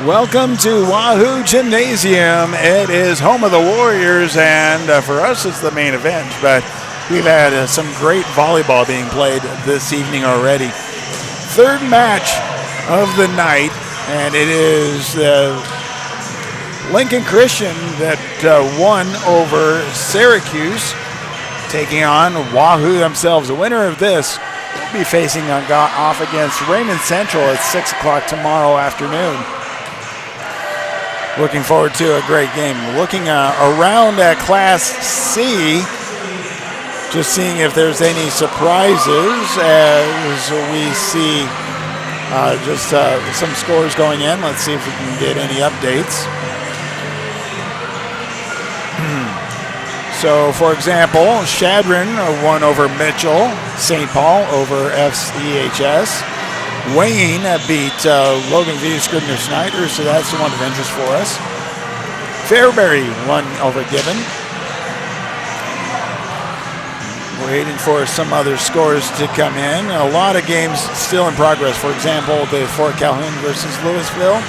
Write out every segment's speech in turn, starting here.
Welcome to Wahoo Gymnasium. It is home of the Warriors, and for us it's the main event, but we've had some great volleyball being played this evening already. Third match of the night, and it is Lincoln Christian that won over Syracuse, taking on Wahoo themselves. The winner of this will be facing off against Raymond Central at 6 o'clock tomorrow afternoon. Looking forward to a great game. Looking around at Class C, just seeing if there's any surprises as we see some scores going in. Let's see if we can get any updates. So, for example, Shadron won over Mitchell, St. Paul over FEHS. Wayne beat Logan V. Scribner Snyder, so that's the one of interest for us. Fairbury won over Gibbon. Waiting for some other scores to come in. A lot of games still in progress. For example, the Fort Calhoun versus Louisville.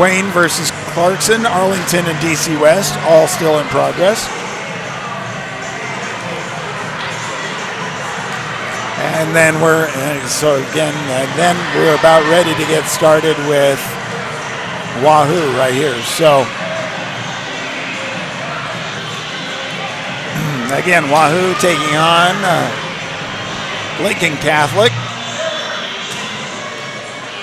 Wayne versus Clarkson, Arlington and DC West, all still in progress. And then we're about ready to get started with Wahoo right here. So again, Wahoo taking on Lincoln Catholic.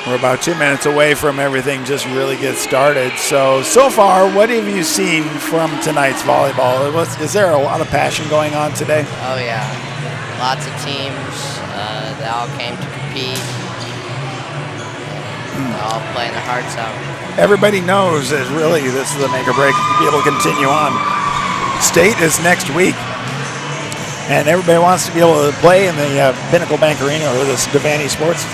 We're about 2 minutes away from everything just really get started. So far, what have you seen from tonight's volleyball? Is there a lot of passion going on today? Oh yeah, lots of teams. They all came to compete. They're all playing their hearts out. Everybody knows that really this is a make or break to be able to continue on. State is next week, and everybody wants to be able to play in the Pinnacle Bank Arena or the Devaney Sports.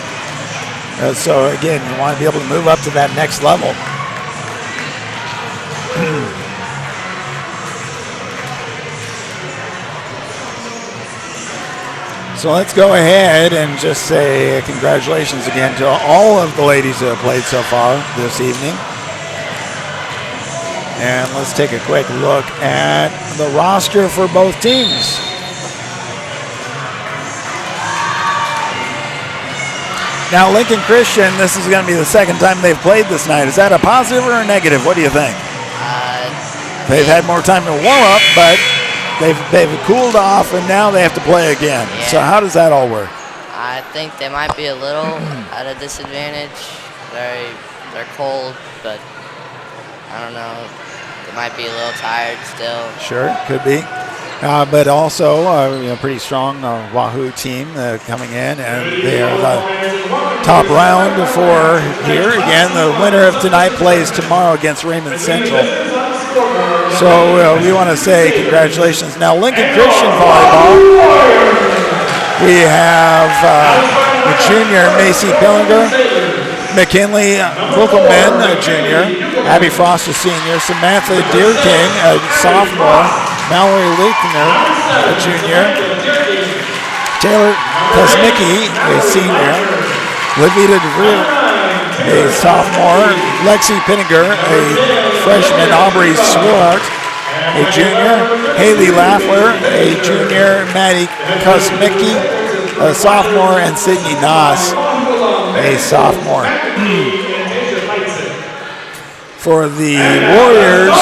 So again, you want to be able to move up to that next level. So let's go ahead and just say congratulations again to all of the ladies who have played so far this evening. And let's take a quick look at the roster for both teams. Now, Lincoln Christian, this is going to be the second time they've played this night. Is that a positive or a negative? What do you think? They've had more time to warm up, but they've cooled off, and now they have to play again. Yeah. So how does that all work? I think they might be a little at a disadvantage. They're cold, but I don't know. They might be a little tired still. Sure, could be. But also, pretty strong Wahoo team coming in, and they are the top round for here. Again, the winner of tonight plays tomorrow against Raymond Central. So we want to say congratulations. Now, Lincoln Christian Volleyball, we have the junior Macy Pillinger, McKinley Buckelman, a junior, Abby Frost, a senior, Samantha Deerking, a sophomore, Mallory Leithner, a junior, Taylor Kosmicki, a senior, Levita DeVille, a sophomore, Lexi Pinniger, a freshman, Aubrey Swart, a junior, Haley Laffler, a junior, Maddie Kosmicki, a sophomore, and Sydney Noss, a sophomore. For the Warriors,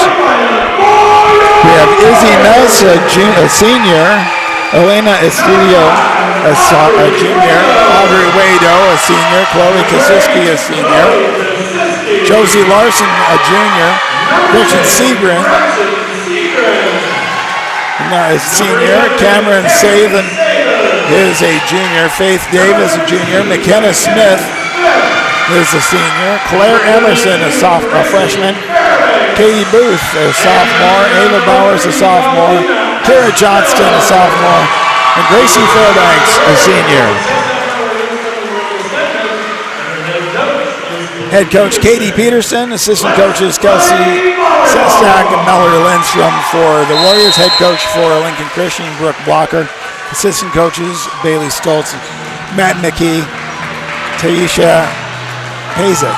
we have Izzy Mess, a senior, Elena Estudio, a junior, Audrey Wado, a senior, Chloe Kosiski, a senior, Josie Larson, a junior, Richard Seagren, a senior, Cameron Saven is a junior, Faith Davis, a junior, McKenna Smith is a senior, Claire Emerson, a freshman, Katie Booth, a sophomore, Ava Bowers, a sophomore, Kara Johnston, a sophomore, and Gracie Fairbanks, a senior. Head coach Katie Peterson, assistant coaches Kelsey Sestak and Mallory Lindstrom. For the Warriors, head coach for Lincoln Christian, Brooke Blocker. Assistant coaches Bailey Stoltz, Matt McKee, Taisha Pazek.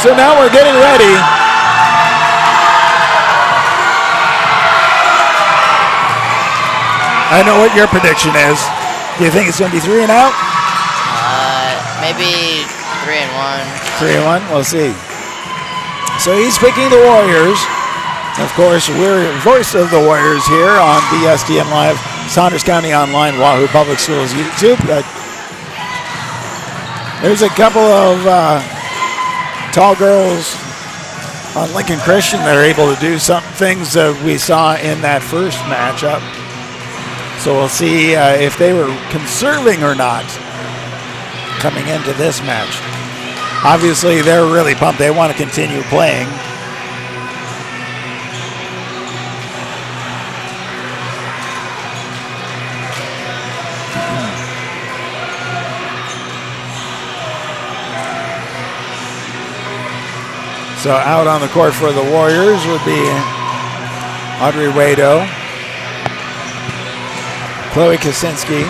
So now we're getting ready. I know what your prediction is. Do you think it's going to be 3 and out? Maybe 3 and 1. 3 and 1? We'll see. So he's picking the Warriors. Of course, we're voice of the Warriors here on BSDN Live, Saunders County Online, Wahoo Public Schools YouTube. There's a couple of tall girls on Lincoln Christian that are able to do some things that we saw in that first matchup. So we'll see if they were conserving or not coming into this match. Obviously, they're really pumped. They want to continue playing. So out on the court for the Warriors would be Audrey Wado, Chloe Kaczynski,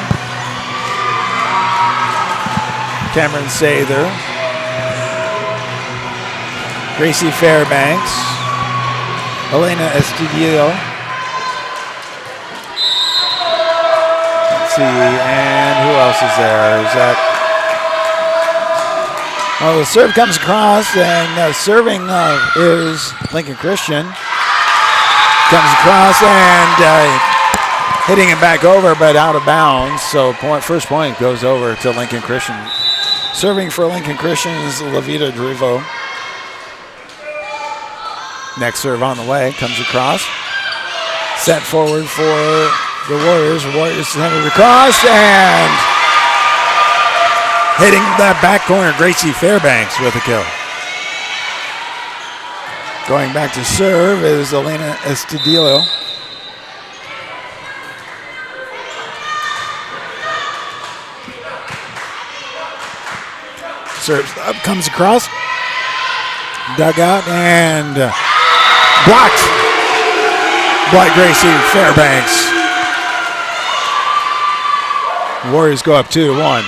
Cameron Sather, Gracie Fairbanks, Elena Estudillo. Let's see, and who else is there? Is that? Well, the serve comes across, and serving is Lincoln Christian. Comes across and hitting it back over, but out of bounds. So first point goes over to Lincoln Christian. Serving for Lincoln Christian is Lavita Drivo. Next serve on the way, comes across. Set forward for the Warriors. Warriors send it across, and hitting that back corner, Gracie Fairbanks with a kill. Going back to serve is Elena Estudillo. Serves up, comes across. Dugout and blocked by Gracie Fairbanks. Warriors go up 2-1.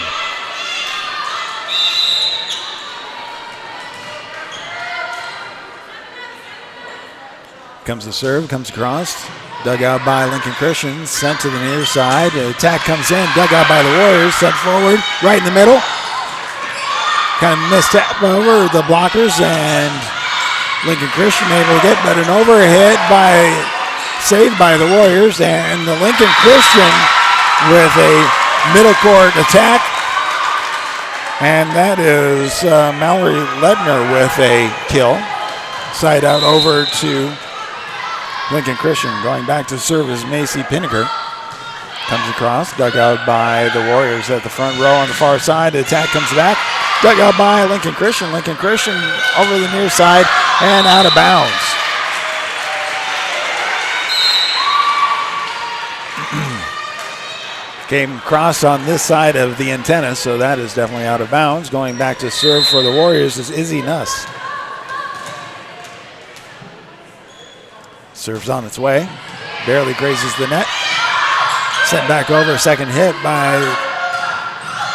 Comes the serve, comes across. Dug out by Lincoln Christian, sent to the near side. The attack comes in, dug out by the Warriors, sent forward, right in the middle. Kind of mistap over the blockers, and Lincoln Christian able to get, but an overhit saved by the Warriors, and the Lincoln Christian with a middle court attack. And that is Mallory Ledner with a kill. Side out over to Lincoln Christian. Going back to serve is Macy Pinnaker. Comes across, dug out by the Warriors at the front row on the far side. The attack comes back, dug out by Lincoln Christian. Lincoln Christian over the near side and out of bounds. Came across on this side of the antenna, so that is definitely out of bounds. Going back to serve for the Warriors is Izzy Nuss. Serves on its way, barely grazes the net. Sent back over, second hit by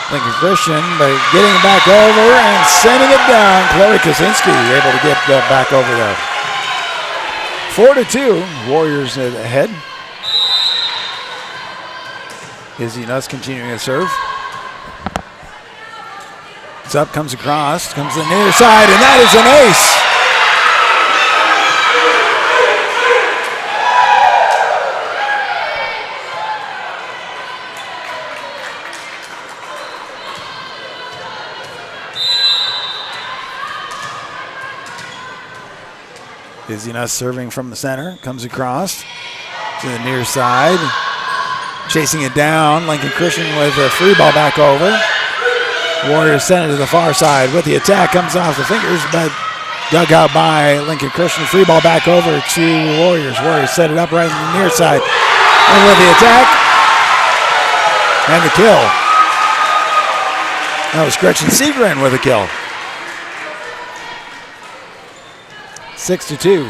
Lincoln Christian, but getting it back over and sending it down. Chloe Kaczynski able to get that back over there. 4-2, Warriors ahead. Izzy Nuss continuing to serve. It's up, comes across, comes to the near side, and that is an ace. Izzy Nuss serving from the center, comes across to the near side. Chasing it down, Lincoln Christian with a free ball back over. Warriors send it to the far side with the attack, comes off the fingers, but dug out by Lincoln Christian. Free ball back over to Warriors. Warriors set it up right on the near side. And with the attack, and the kill. That was Gretchen Segren with a kill. 6-2.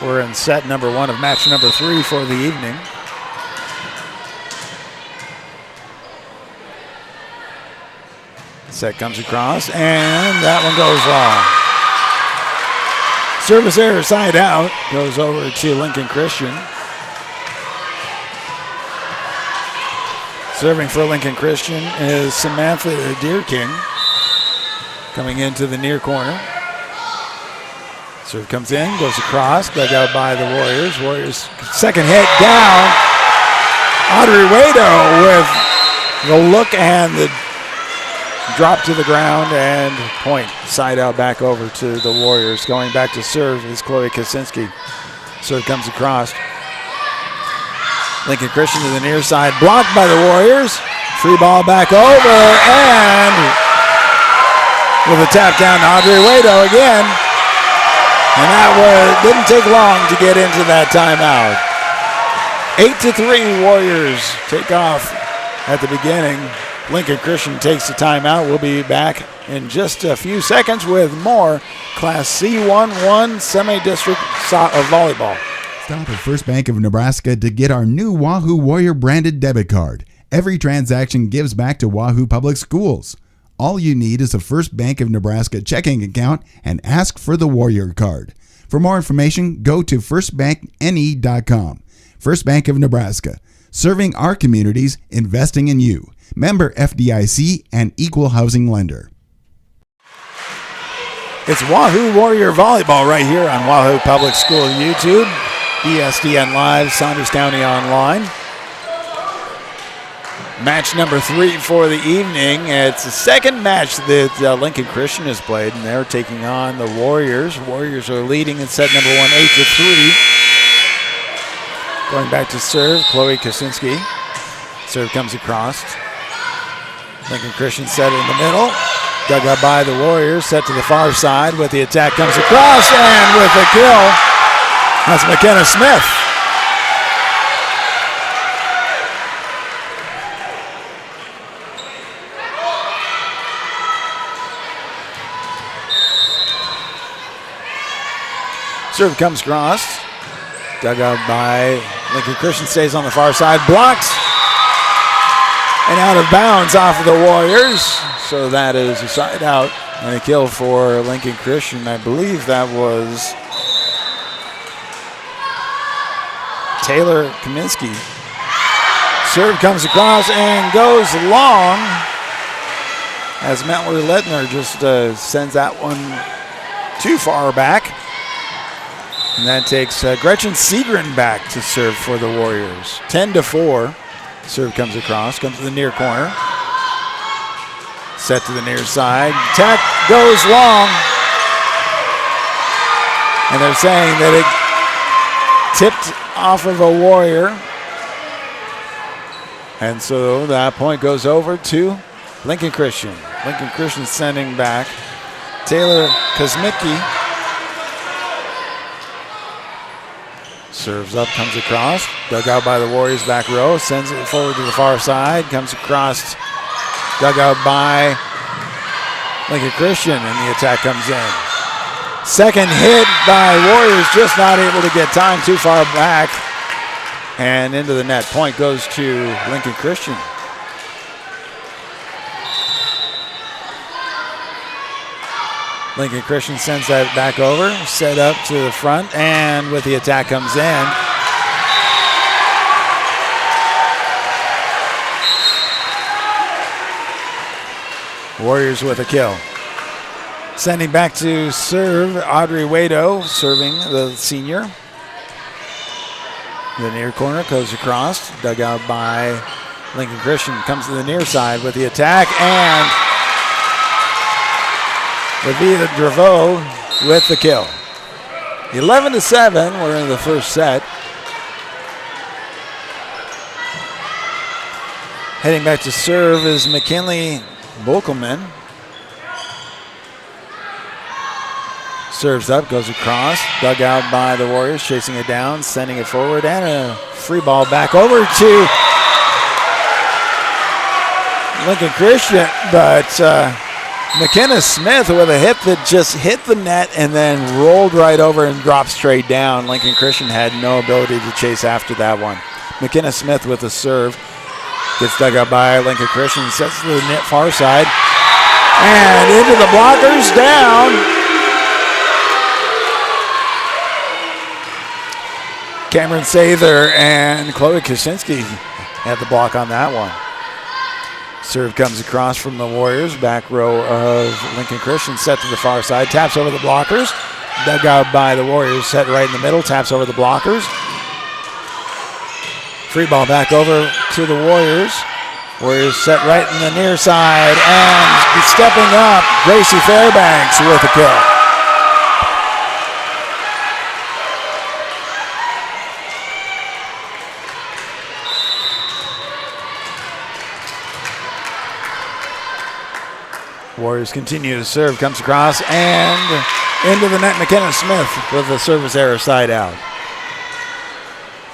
We're in set number 1 of match number 3 for the evening. Set comes across, and that one goes long. Service error, side out, goes over to Lincoln Christian. Serving for Lincoln Christian is Samantha Deerking, coming into the near corner. Serve comes in, goes across, dug out by the Warriors. Warriors second hit down. Audrey Wado with the look and the drop to the ground, and point. Side out back over to the Warriors. Going back to serve is Chloe Kaczynski. Serve comes across. Lincoln Christian to the near side, blocked by the Warriors. Free ball back over, and with a tap down to Audrey Wado again. And that didn't take long to get into that timeout. 8-3 Warriors take off at the beginning. Lincoln Christian takes the timeout. We'll be back in just a few seconds with more Class C1-1 semi-district volleyball. Stop at First Bank of Nebraska to get our new Wahoo Warrior branded debit card. Every transaction gives back to Wahoo Public Schools. All you need is a First Bank of Nebraska checking account and ask for the Warrior card. For more information, go to firstbankne.com. First Bank of Nebraska, serving our communities, investing in you. Member FDIC and equal housing lender. It's Wahoo Warrior Volleyball right here on Wahoo Public School YouTube, ESDN Live, Saunders County Online. Match number 3 for the evening. It's the second match that Lincoln Christian has played, and they're taking on the Warriors. Warriors are leading in set number 1, 8-3. Going back to serve, Chloe Kaczynski. Serve comes across. Lincoln Christian set in the middle. Dug up by the Warriors, set to the far side with the attack, comes across, and with a kill, that's McKenna Smith. Serve comes across, dug out by Lincoln Christian, stays on the far side, blocked, and out of bounds off of the Warriors. So that is a side out and a kill for Lincoln Christian. I believe that was Taylor Kaminsky. Serve comes across and goes long as Mettler Lettner just sends that one too far back. And that takes Gretchen Segren back to serve for the Warriors. 10-4. Serve comes across, comes to the near corner. Set to the near side. Attack goes long. And they're saying that it tipped off of a Warrior. And so that point goes over to Lincoln Christian. Lincoln Christian sending back Taylor Kosmicki. Serves up, comes across, dug out by the Warriors back row, sends it forward to the far side, comes across, dug out by Lincoln Christian, and the attack comes in. Second hit by Warriors, just not able to get time, too far back, and into the net. Point goes to Lincoln Christian. Lincoln Christian sends that back over, set up to the front, and with the attack comes in. Warriors with a kill. Sending back to serve, Audrey Wado, serving the senior. The near corner goes across, dug out by Lincoln Christian, comes to the near side with the attack, and Lavia Draveau with the kill. 11-7, we're in the first set. Heading back to serve is McKinley Bokelman. Serves up, goes across, dug out by the Warriors, chasing it down, sending it forward, and a free ball back over to Lincoln Christian, but McKenna Smith with a hit that just hit the net and then rolled right over and dropped straight down. Lincoln Christian had no ability to chase after that one. McKenna Smith with a serve. Gets dug out by Lincoln Christian, sets to the net far side. And into the blockers, down. Cameron Sather and Chloe Kaczynski had the block on that one. Serve comes across from the Warriors. Back row of Lincoln Christian set to the far side. Taps over the blockers. Dug out by the Warriors. Set right in the middle. Taps over the blockers. Free ball back over to the Warriors. Warriors set right in the near side. And stepping up, Gracie Fairbanks with a kill. Warriors continue to serve, comes across, and into the net, McKenna Smith with a service error side out.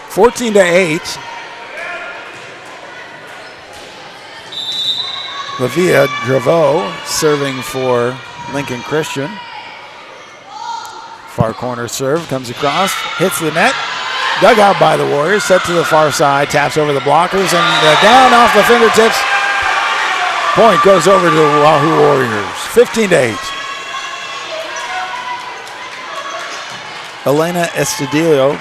14-8. Lavia Draveau serving for Lincoln Christian. Far corner serve, comes across, hits the net, dug out by the Warriors, set to the far side, taps over the blockers, and down off the fingertips. Point goes over to the Wahoo Warriors, 15-8. Elena Estudillo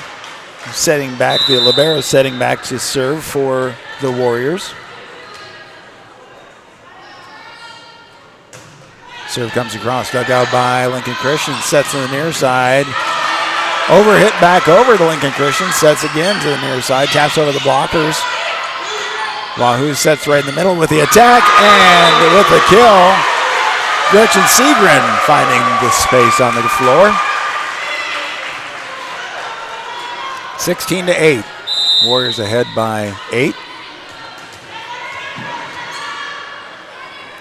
setting back, the libero setting back to serve for the Warriors. Serve comes across, dug out by Lincoln Christian, sets to the near side. Overhit back over to Lincoln Christian, sets again to the near side, taps over the blockers. Wahoo sets right in the middle with the attack, and with the kill, Gretchen Segren finding the space on the floor. 16-8. Warriors ahead by 8.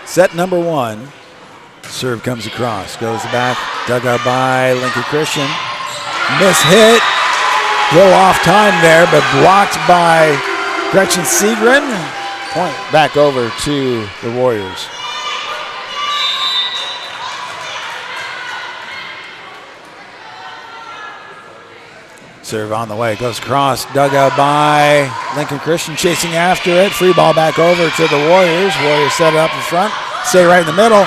Set number 1. Serve comes across, goes back, dug out by Lincoln Christian. Miss hit, little off time there, but blocked by Gretchen Segren. Point back over to the Warriors. Serve on the way, goes across, dug out by Lincoln Christian, chasing after it. Free ball back over to the Warriors. Warriors set it up in front, stay right in the middle,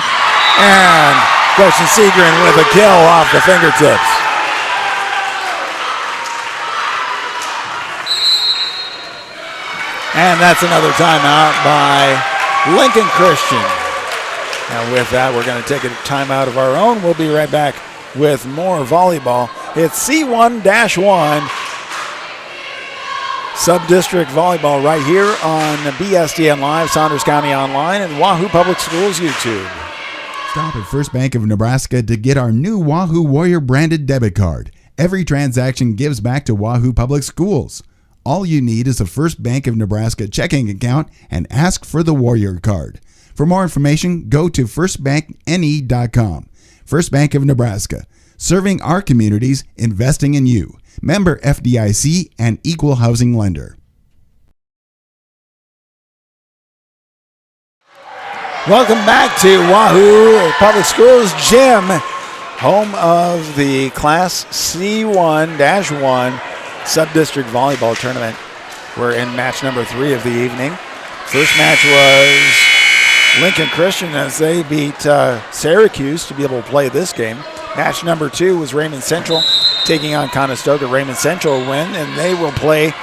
and Gretchen Segren with a kill off the fingertips. And that's another timeout by Lincoln Christian. And with that, we're going to take a timeout of our own. We'll be right back with more volleyball. It's C1-1 Sub-District Volleyball right here on BSDN Live, Saunders County Online, and Wahoo Public Schools YouTube. Stop at First Bank of Nebraska to get our new Wahoo Warrior branded debit card. Every transaction gives back to Wahoo Public Schools. All you need is a First Bank of Nebraska checking account and ask for the Warrior card. For more information, go to firstbankne.com. First Bank of Nebraska, serving our communities, investing in you. Member FDIC and equal housing lender. Welcome back to Wahoo Public Schools Gym, home of the Class C1-1 Sub-District Volleyball Tournament. We're in match number 3 of the evening. First match was Lincoln Christian as they beat Syracuse to be able to play this game. Match number 2 was Raymond Central taking on Conestoga. Raymond Central win, and they will play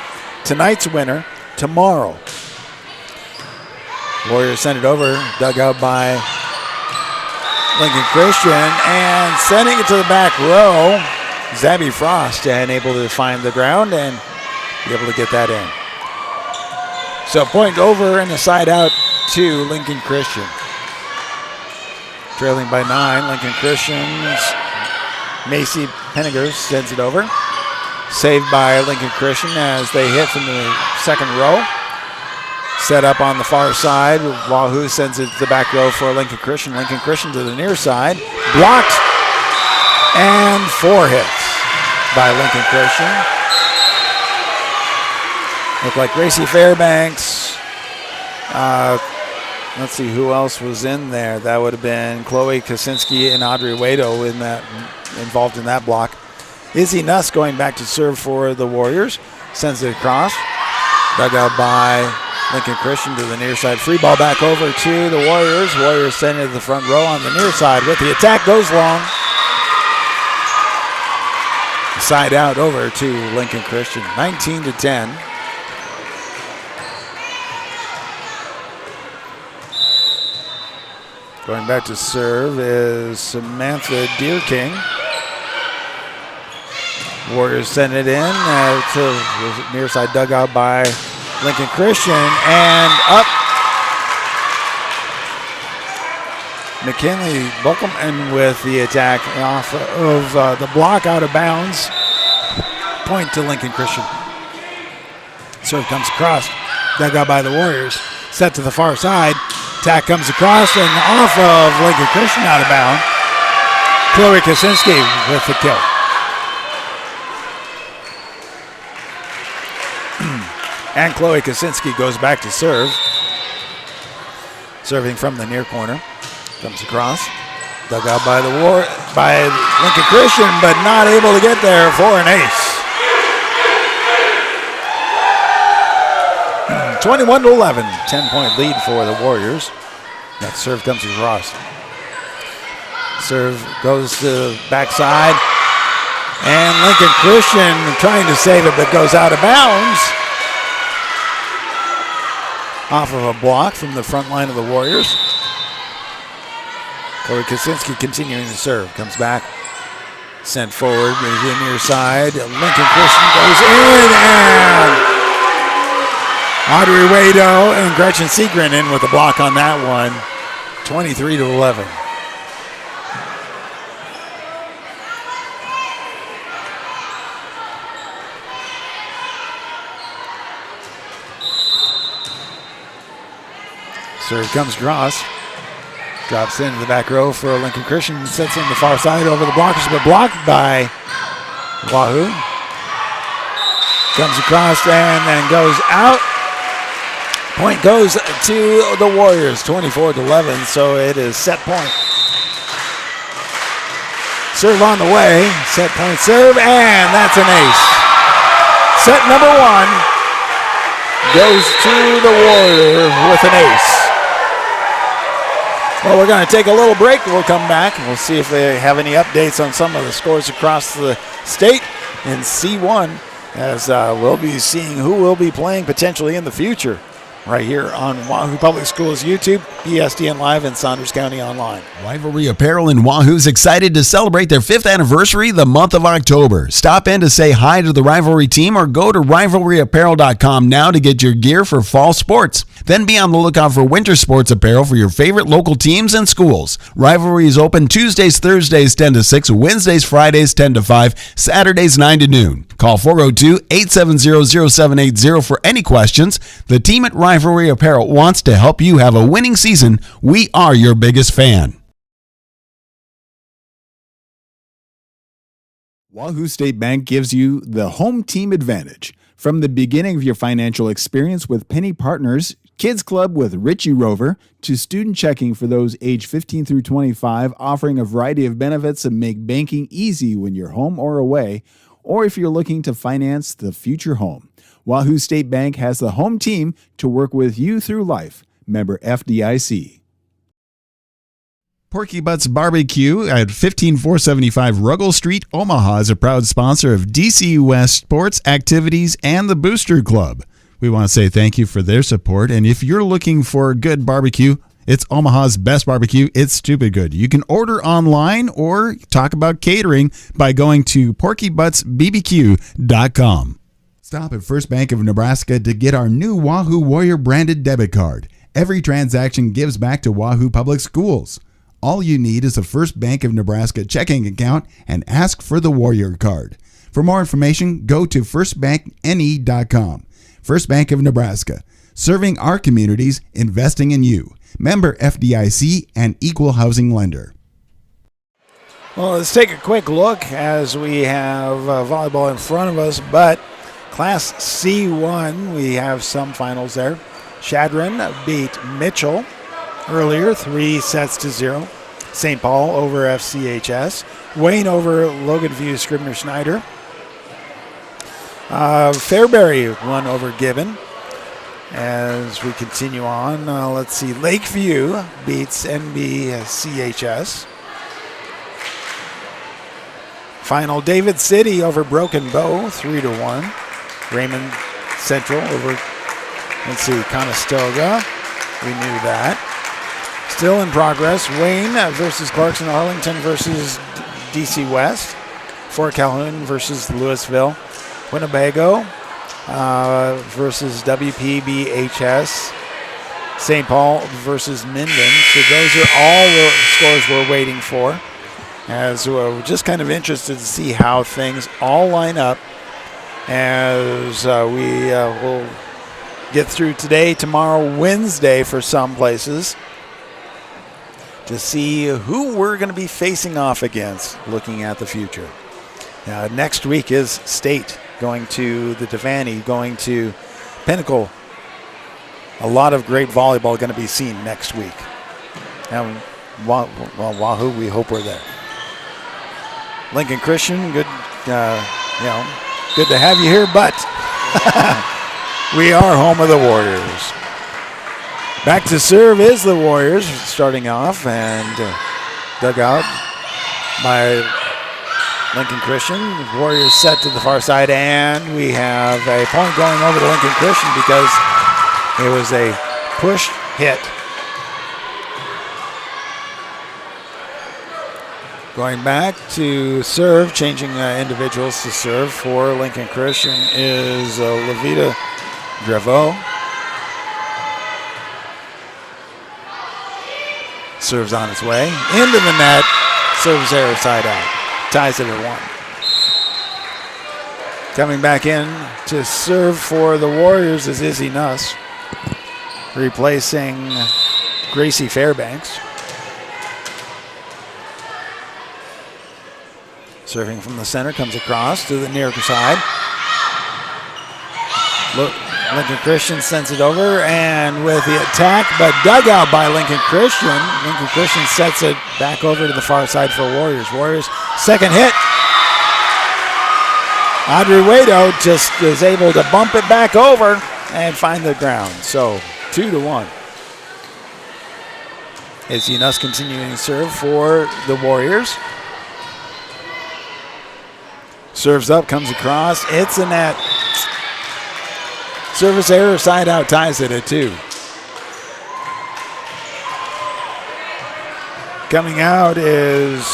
tonight's winner tomorrow. Warriors send it over, dug out by Lincoln Christian, and sending it to the back row. Zabby Frost and able to find the ground and be able to get that in. So point over and a side out to Lincoln Christian. Trailing by 9, Lincoln Christian's Macy Penninger sends it over. Saved by Lincoln Christian as they hit from the second row. Set up on the far side. Wahoo sends it to the back row for Lincoln Christian. Lincoln Christian to the near side. Blocked. And 4 hits by Lincoln Christian. Looked like Gracie Fairbanks. Let's see who else was in there. That would have been Chloe Kaczynski and Audrey Wado involved in that block. Izzy Nuss going back to serve for the Warriors. Sends it across. Dug out by Lincoln Christian to the near side. Free ball back over to the Warriors. Warriors send it to the front row on the near side with the attack. Goes long. Side out over to Lincoln Christian. 19-10. Going back to serve is Samantha Deerking. Warriors send it in to the near side dugout by Lincoln Christian, and up. McKinley Buckelman with the attack off of the block, out of bounds. Point to Lincoln Christian. Serve comes across, dugout by the Warriors. Set to the far side. Attack comes across and off of Lincoln Christian, out of bounds. Chloe Kaczynski with the kill. And Chloe Kaczynski goes back to serve. Serving from the near corner. Comes across. Dug out by Lincoln Christian, but not able to get there for an ace. 21-11. 10-point lead for the Warriors. That serve comes across. Serve goes to the backside. And Lincoln Christian trying to save it, but goes out of bounds. Off of a block from the front line of the Warriors. Chloe Kaczynski continuing to serve. Comes back. Sent forward to the near side. Lincoln Christian goes in, and Audrey Wado and Gretchen Segren in with a block on that one. 23-11. Serve comes across. Drops into the back row for Lincoln Christian. Sets in the far side over the blockers, but blocked by Wahoo. Comes across and then goes out. Point goes to the Warriors, 24-11, so it is set point. Serve on the way. Set point serve, and that's an ace. Set number one goes to the Warrior with an ace. Well, we're going to take a little break. We'll come back and we'll see if they have any updates on some of the scores across the state in C1, as we'll be seeing who will be playing potentially in the future right here on Wahoo Public Schools YouTube, ESDN Live, and Saunders County Online. Rivalry Apparel in Wahoo's excited to celebrate their 5th anniversary the month of October. Stop in to say hi to the Rivalry team or go to rivalryapparel.com now to get your gear for fall sports. Then be on the lookout for winter sports apparel for your favorite local teams and schools. Rivalry is open Tuesdays, Thursdays 10 to 6, Wednesdays, Fridays 10 to 5, Saturdays 9 to noon. Call 402-870-0780 for any questions. The team at Rivalry Apparel wants to help you have a winning season. We are your biggest fan. Wahoo State Bank gives you the home team advantage. From the beginning of your financial experience with Penny Partners, Kids Club with Richie Rover, to student checking for those age 15 through 25, offering a variety of benefits that make banking easy when you're home or away, or if you're looking to finance the future home. Wahoo State Bank has the home team to work with you through life. Member FDIC. Porky Butts Barbecue at 15475 Ruggles Street, Omaha is a proud sponsor of DC West sports, activities, and the Booster Club. We want to say thank you for their support, and if you're looking for good barbecue, it's Omaha's best barbecue. It's stupid good. You can order online or talk about catering by going to porkybuttsbbq.com. Stop at First Bank of Nebraska to get our new Wahoo Warrior branded debit card. Every transaction gives back to Wahoo Public Schools. All you need is a First Bank of Nebraska checking account and ask for the Warrior card. For more information, go to firstbankne.com. First Bank of Nebraska, serving our communities, investing in you. Member FDIC and equal housing lender. Well, let's take a quick look as we have volleyball in front of us, but Class C1, we have some finals there. Shadron beat Mitchell earlier, 3-0. St. Paul over FCHS. Wayne over Logan View Scribner Snyder. Fairbury won over Gibbon. As we continue on, let's see. Lakeview beats NBCHS. Final, David City over Broken Bow, 3-1. Raymond Central over, let's see, Conestoga. We knew that. Still in progress. Wayne versus Clarkson. Arlington versus DC West. Fort Calhoun versus Louisville. Winnebago versus WPBHS. St. Paul versus Minden. So those are all the scores we're waiting for. As we're just kind of interested to see how things all line up as we will get through today, tomorrow, Wednesday for some places to see who we're going to be facing off against looking at the future. Next week is State going to the Devaney, going to Pinnacle. A lot of great volleyball going to be seen next week. And Wahoo, we hope we're there. Lincoln Christian, good, good to have you here, but we are home of the Warriors. Back to serve is the Warriors starting off, and dug out by Lincoln Christian. Warriors set to the far side, and we have a point going over to Lincoln Christian because it was a push hit. Going back to serve, changing individuals to serve for Lincoln Christian is Levita Draveau. Serves on its way. Into the net. Serves there side out. Ties it at 1. Coming back in to serve for the Warriors is Izzy Nuss, replacing Gracie Fairbanks. Serving from the center, comes across to the near side. Lincoln Christian sends it over, and with the attack, but dug out by Lincoln Christian. Lincoln Christian sets it back over to the far side for Warriors. Warriors, second hit. Audrey Wado just is able to bump it back over and find the ground. So 2-1. Izzy Nuss continuing to serve for the Warriors. Serves up, comes across, hits the net. Service error, side out, ties it at 2. Coming out is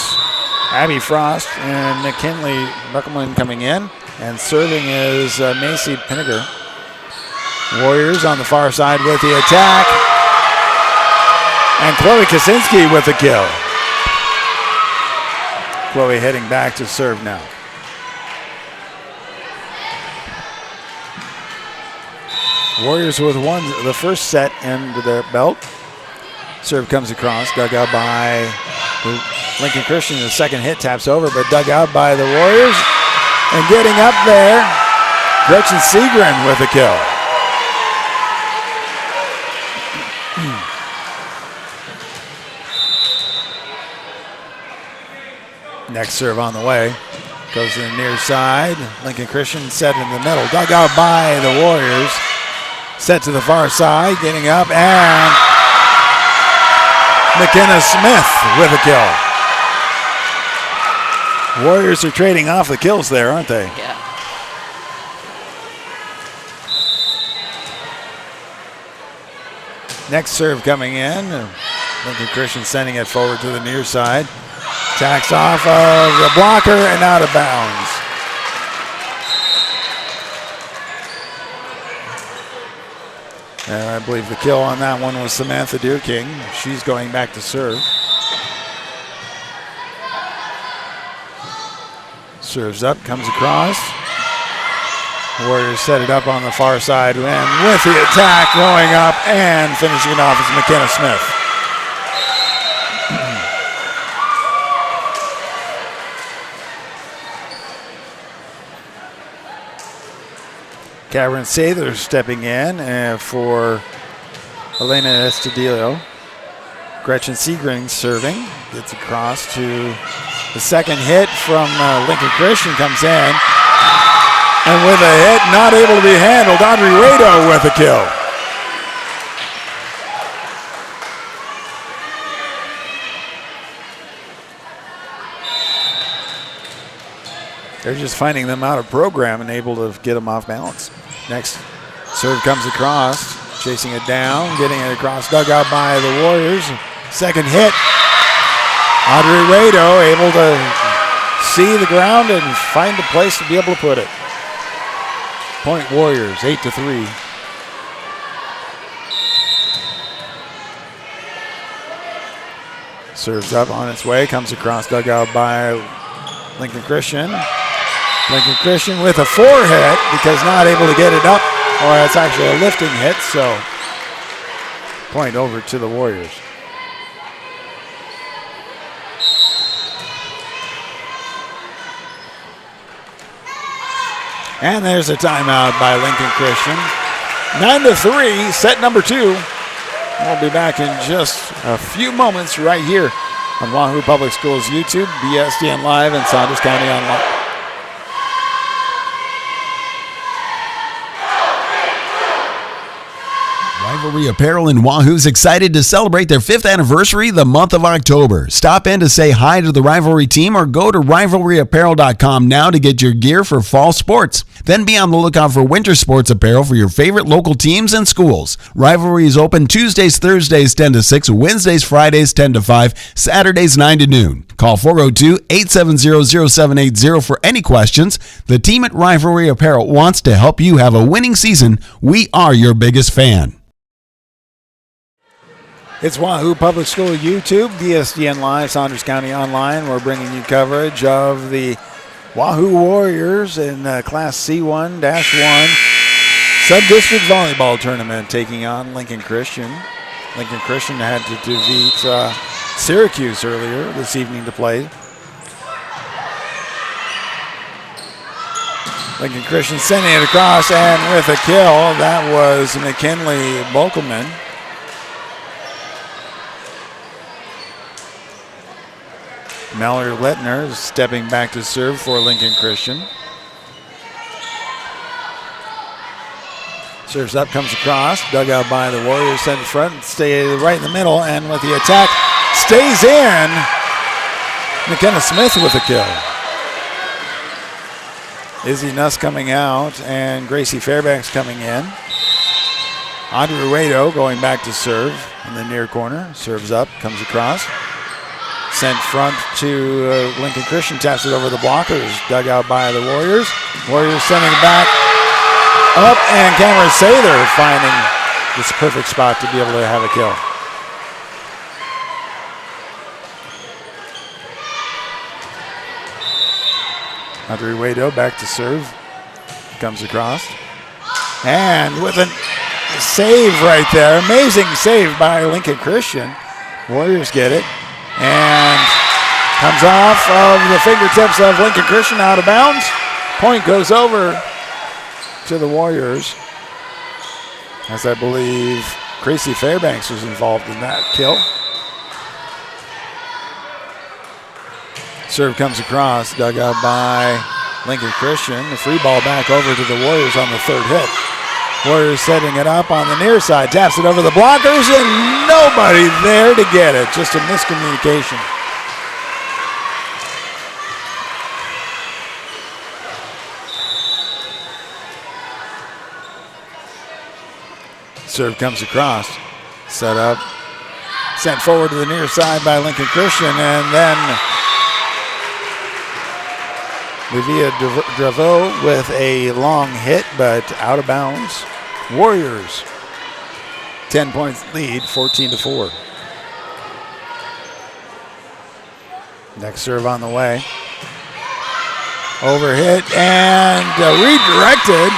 Abby Frost and McKinley Buckelman coming in. And serving is Macy Pinniger. Warriors on the far side with the attack. And Chloe Kaczynski with the kill. Chloe heading back to serve now. Warriors with the first set into their belt. Serve comes across, dug out by Lincoln Christian. The second hit taps over, but dug out by the Warriors. And getting up there, Gretchen Segren with a kill. Next serve on the way. Goes to the near side. Lincoln Christian set in the middle. Dug out by the Warriors. Set to the far side, getting up, and McKenna Smith with a kill. Warriors are trading off the kills there, aren't they? Yeah. Next serve coming in. Lincoln Christian sending it forward to the near side. Tacks off of the blocker and out of bounds. And I believe the kill on that one was Samantha Deerking. She's going back to serve. Serves up, comes across. Warriors set it up on the far side, and with the attack going up and finishing it off is McKenna Smith. Cameron Sather stepping in for Elena Estudillo. Gretchen Segren serving. Gets across to the second hit from Lincoln Christian comes in. And with a hit not able to be handled, Audrey Rado with a kill. They're just finding them out of program and able to get them off balance. Next serve comes across, chasing it down, getting it across dugout by the Warriors. Second hit. Audrey Rado able to see the ground and find a place to be able to put it. Point Warriors, 8-3. Serves up on its way, comes across dugout by Lincoln Christian. Lincoln Christian with a forehit because not able to get it up, or it's actually a lifting hit, so point over to the Warriors. And there's a timeout by Lincoln Christian. 9-3, set number 2. We'll be back in just a few moments right here on Wahoo Public Schools YouTube, BSDN Live, and Saunders County Online. Rivalry Apparel in Wahoo is excited to celebrate their 5th anniversary the month of October. Stop in to say hi to the Rivalry team or go to rivalryapparel.com now to get your gear for fall sports. Then be on the lookout for winter sports apparel for your favorite local teams and schools. Rivalry is open Tuesdays, Thursdays 10 to 6, Wednesdays, Fridays 10 to 5, Saturdays 9 to noon. Call 402-870-0780 for any questions. The team at Rivalry Apparel wants to help you have a winning season. We are your biggest fan. It's Wahoo Public School YouTube, BSDN Live, Saunders County Online. We're bringing you coverage of the Wahoo Warriors in Class C1-1 Sub-District Volleyball Tournament taking on Lincoln Christian. Lincoln Christian had to defeat Syracuse earlier this evening to play. Lincoln Christian sending it across, and with a kill, that was McKinley Bokelman. Mallory Lettner is stepping back to serve for Lincoln Christian. Serves up, comes across, dug out by the Warriors, sent in front, stay right in the middle, and with the attack, stays in. McKenna Smith with a kill. Izzy Nuss coming out, and Gracie Fairbanks coming in. Audrey Ruedo going back to serve in the near corner. Serves up, comes across. Sent front to Lincoln Christian, taps it over the blockers, dug out by the Warriors. Warriors sending it back up, and Cameron Sather finding this perfect spot to be able to have a kill. Audrey Ruedo back to serve, comes across. And with a save right there, amazing save by Lincoln Christian. Warriors get it. And comes off of the fingertips of Lincoln Christian out of bounds. Point goes over to the Warriors, as I believe Gracie Fairbanks was involved in that kill. Serve comes across, dug out by Lincoln Christian. The free ball back over to the Warriors on the third hit. Warriors setting it up on the near side, taps it over the blockers, and nobody there to get it. Just a miscommunication. Serve comes across, set up, sent forward to the near side by Lincoln Christian, and then Livia Draveau with a long hit, but out of bounds. Warriors, 10 points lead, 14-4. Next serve on the way. Overhit and redirected.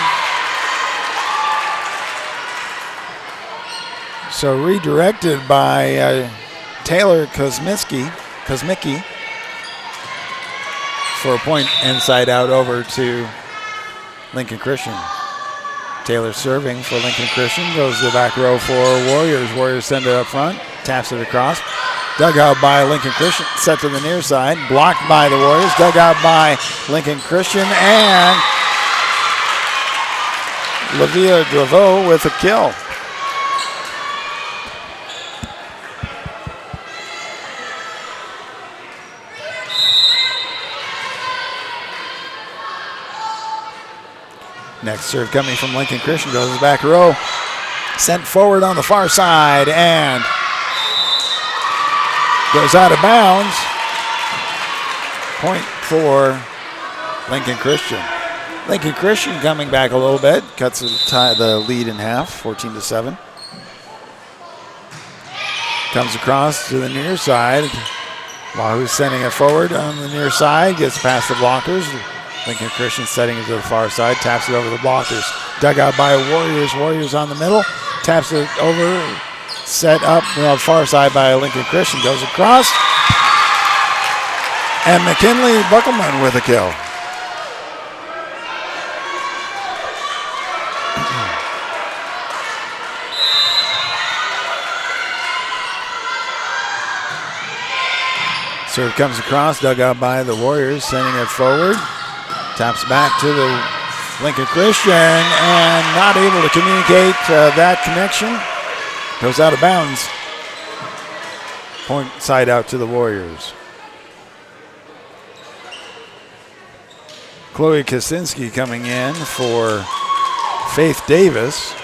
So redirected by Taylor Kosmicki for a point inside out over to Lincoln Christian. Taylor serving for Lincoln Christian, goes to the back row for Warriors. Warriors send it up front, taps it across. Dug out by Lincoln Christian, set to the near side, blocked by the Warriors, dug out by Lincoln Christian, and Livia Draveau with a kill. Next serve coming from Lincoln Christian goes to the back row. Sent forward on the far side and goes out of bounds. Point for Lincoln Christian. Lincoln Christian coming back a little bit, cuts the lead in half, 14-7. Comes across to the near side. Wahoo's sending it forward on the near side, gets past the blockers. Lincoln Christian setting it to the far side, taps it over the blockers. Dug out by Warriors. Warriors on the middle, taps it over, set up on the far side by Lincoln Christian, goes across. And McKinley Buckelman with a kill. Serve comes across, dug out by the Warriors, sending it forward. Taps back to the Lincoln Christian and not able to communicate that connection. Goes out of bounds. Point side out to the Warriors. Chloe Kaczynski coming in for Faith Davis.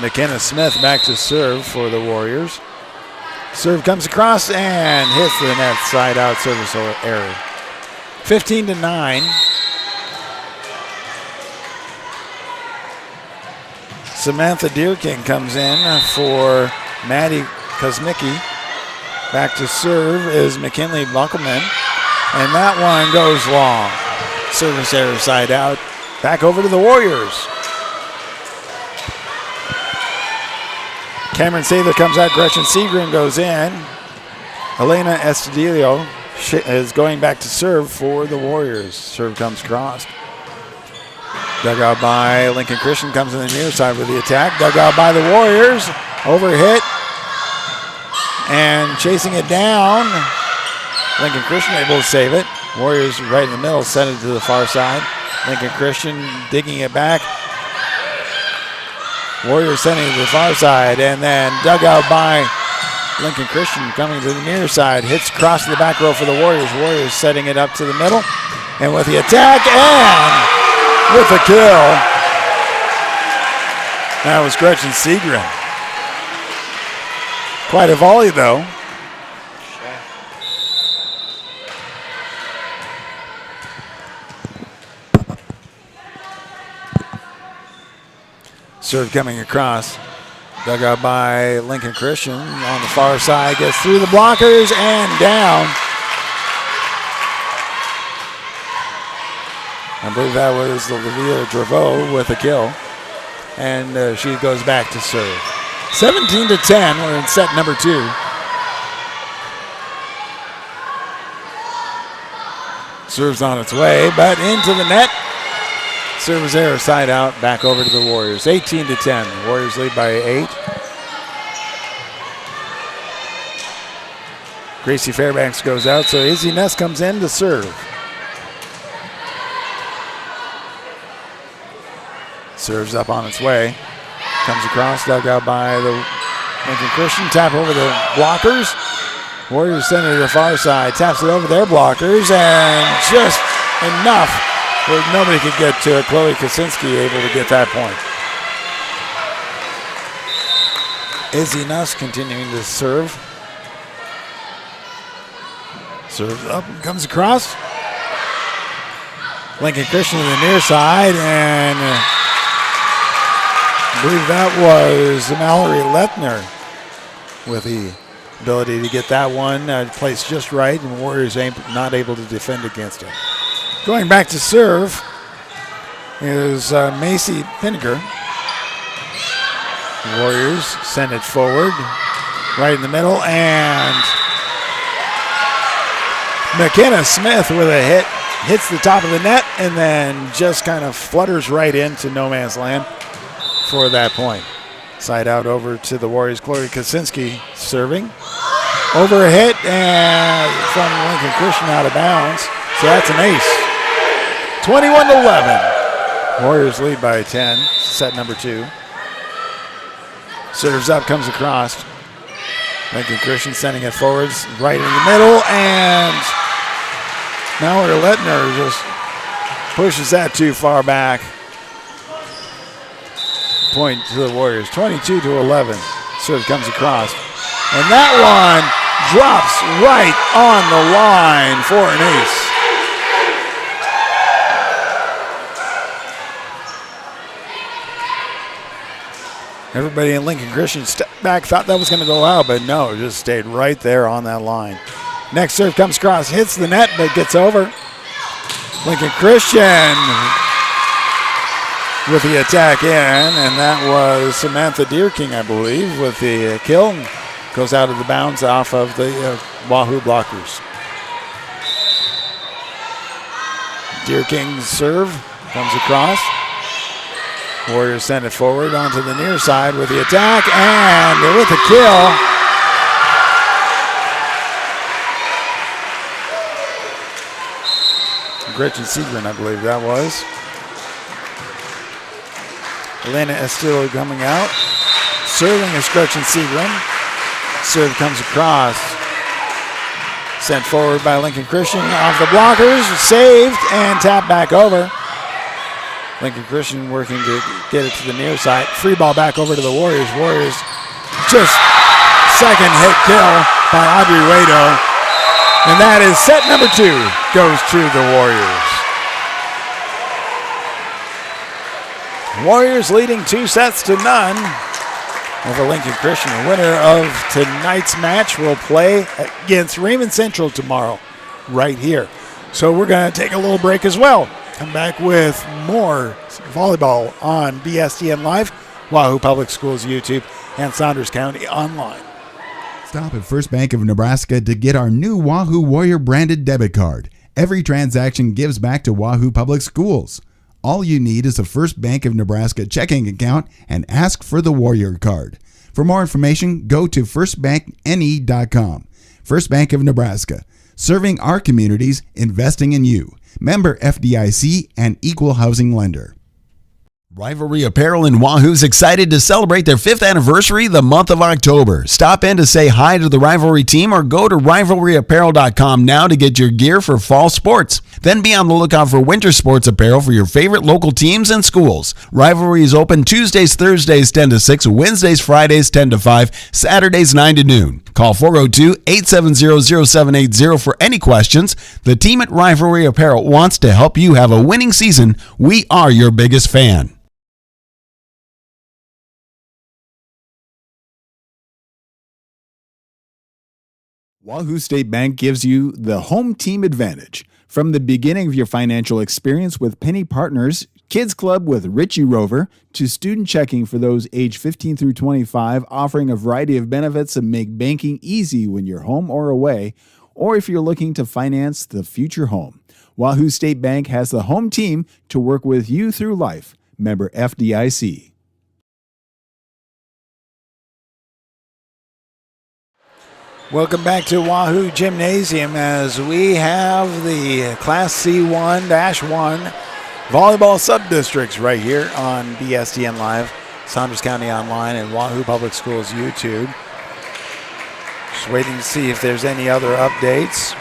McKenna Smith back to serve for the Warriors. Serve comes across and hits the net side out service error. 15-9. Samantha Deerking comes in for Maddie Kosmicki. Back to serve is McKinley Buckelman. And that one goes long. Service error side out. Back over to the Warriors. Cameron Sather comes out. Gretchen Seagren goes in. Elena Estudillo is going back to serve for the Warriors. Serve comes crossed. Dug out by Lincoln Christian, comes in the near side with the attack. Dug out by the Warriors. Overhit. And chasing it down. Lincoln Christian able to save it. Warriors right in the middle, send it to the far side. Lincoln Christian digging it back. Warriors sending it to the far side, and then dug out by Lincoln Christian coming to the near side. Hits across to the back row for the Warriors. Warriors setting it up to the middle. And with the attack, and with the kill. That was Gretchen Seagren. Quite a volley, though. Serve coming across. Dug out by Lincoln Christian on the far side. Gets through the blockers and down. I believe that was the Lavia Draveau with a kill. And she goes back to serve. 17-10. We're in set number 2. Serves on its way, but into the net. Service error side out, back over to the Warriors. 18-10. Warriors lead by 8. Gracie Fairbanks goes out, so Izzy Ness comes in to serve. Serves up on its way. Comes across, dug out by the Lincoln Christian. Tap over the blockers. Warriors send it to the far side. Taps it over their blockers, and just enough where nobody could get to it. Chloe Kaczynski able to get that point. Izzy Nuss continuing to serve. Serves up and comes across. Lincoln Christian to the near side, and I believe that was Mallory Letner with the ability to get that one placed just right, and Warriors not able to defend against it. Going back to serve is Macy Pinniger. Warriors send it forward, right in the middle, and McKenna Smith with a hit. Hits the top of the net and then just kind of flutters right into no man's land for that point. Side out over to the Warriors. Chloe Kaczynski serving. Over a hit and from Lincoln Christian out of bounds. So that's an ace. 21-11. Warriors lead by 10. Set number 2. Serves up, comes across. Lincoln Christian sending it forwards right in the middle and Mallory Lettner just pushes that too far back. Point to the Warriors, 22-11. Serve comes across. And that one drops right on the line for an ace. Everybody in Lincoln Christian stepped back, thought that was going to go out, but no, it just stayed right there on that line. Next serve comes across, hits the net, but gets over. Lincoln Christian with the attack in, and that was Samantha Deerking, I believe, with the kill. Goes out of the bounds off of the Wahoo blockers. Deerking's serve comes across. Warriors send it forward onto the near side with the attack and with the kill. Gretchen Seagren, I believe that was. Elena Estillo coming out. Serving is Gretchen Seagren. Serve comes across. Sent forward by Lincoln Christian off the blockers. Saved and tapped back over. Lincoln Christian working to get it to the near side. Free ball back over to the Warriors. Warriors just second hit kill by Audrey Rado. And that is set number 2 goes to the Warriors. Warriors leading 2-0 over Lincoln Christian. The winner of tonight's match will play against Raymond Central tomorrow right here. So we're going to take a little break as well. Come back with more volleyball on BSTN Live, Wahoo Public Schools YouTube, and Saunders County Online. Stop at First Bank of Nebraska to get our new Wahoo Warrior branded debit card. Every transaction gives back to Wahoo Public Schools. All you need is a First Bank of Nebraska checking account and ask for the Warrior card. For more information, go to firstbankne.com. First Bank of Nebraska, serving our communities, investing in you. Member FDIC and equal housing lender. Rivalry Apparel in Wahoo's excited to celebrate their 5th anniversary the month of October. Stop in to say hi to the Rivalry team or go to rivalryapparel.com now to get your gear for fall sports. Then be on the lookout for winter sports apparel for your favorite local teams and schools. Rivalry is open Tuesdays, Thursdays 10 to 6, Wednesdays, Fridays 10 to 5, Saturdays 9 to noon. Call 402-870-0780 for any questions. The team at Rivalry Apparel wants to help you have a winning season. We are your biggest fan. Wahoo State Bank gives you the home team advantage. From the beginning of your financial experience with Penny Partners, Kids Club with Richie Rover, to student checking for those age 15 through 25, offering a variety of benefits that make banking easy when you're home or away, or if you're looking to finance the future home. Wahoo State Bank has the home team to work with you through life. Member FDIC. Welcome back to Wahoo Gymnasium as we have the Class C1-1 volleyball sub-districts right here on BSTN Live, Saunders County Online, and Wahoo Public Schools YouTube. Just waiting to see if there's any other updates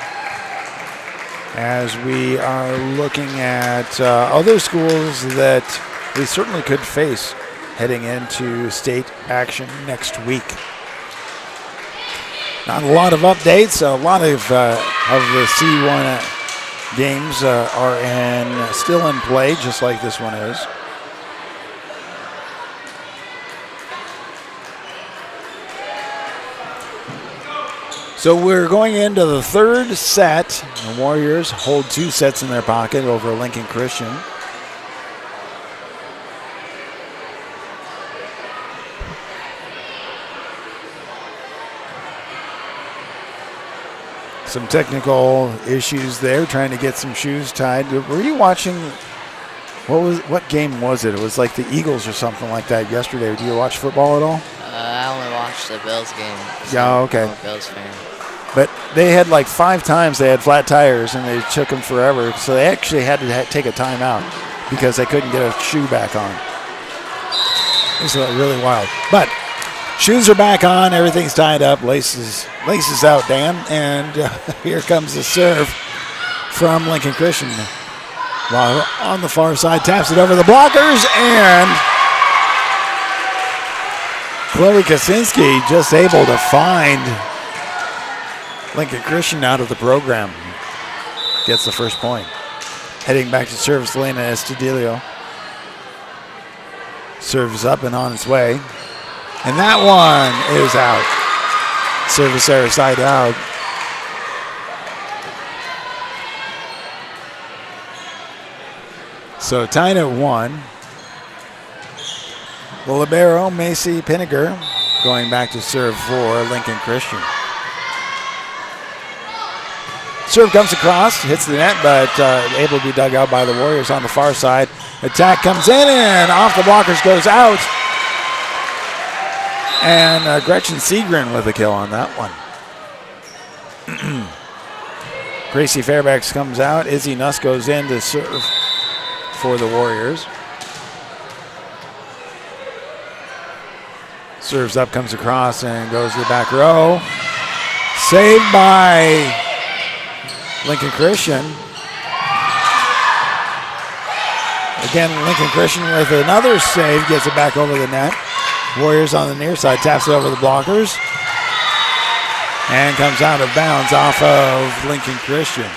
as we are looking at other schools that we certainly could face heading into state action next week. Not a lot of updates. A lot of the C1 games are still in play, just like this one is. So we're going into the third set. The Warriors hold 2 sets in their pocket over Lincoln Christian. Some technical issues there, trying to get some shoes tied. Were you watching, what game was it? It was like the Eagles or something like that yesterday. Do you watch football at all? I only watched the Bills game. So Yeah, okay. I'm a Bills fan. But they had like 5 times they had flat tires and they took them forever. So they actually had to take a timeout because they couldn't get a shoe back on. It was really wild. But shoes are back on, everything's tied up, laces out, Dan, and here comes the serve from Lincoln Christian. While on the far side, taps it over the blockers, and Chloe Kaczynski just able to find Lincoln Christian out of the program. Gets the first point. Heading back to service, Elena Estudillo. Serves up and on its way. And that one is out. Service error side out. So tied at 1. The libero, Macy Pinniger, going back to serve for Lincoln Christian. Serve comes across, hits the net, but able to be dug out by the Warriors on the far side. Attack comes in and off the blockers, goes out. And Gretchen Seagren with a kill on that one. Gracie Fairbanks comes out. Izzy Nuss goes in to serve for the Warriors. Serves up, comes across, and goes to the back row. Saved by Lincoln Christian. Again, Lincoln Christian with another save, gets it back over the net. Warriors on the near side, taps it over the blockers. And comes out of bounds off of Lincoln Christian.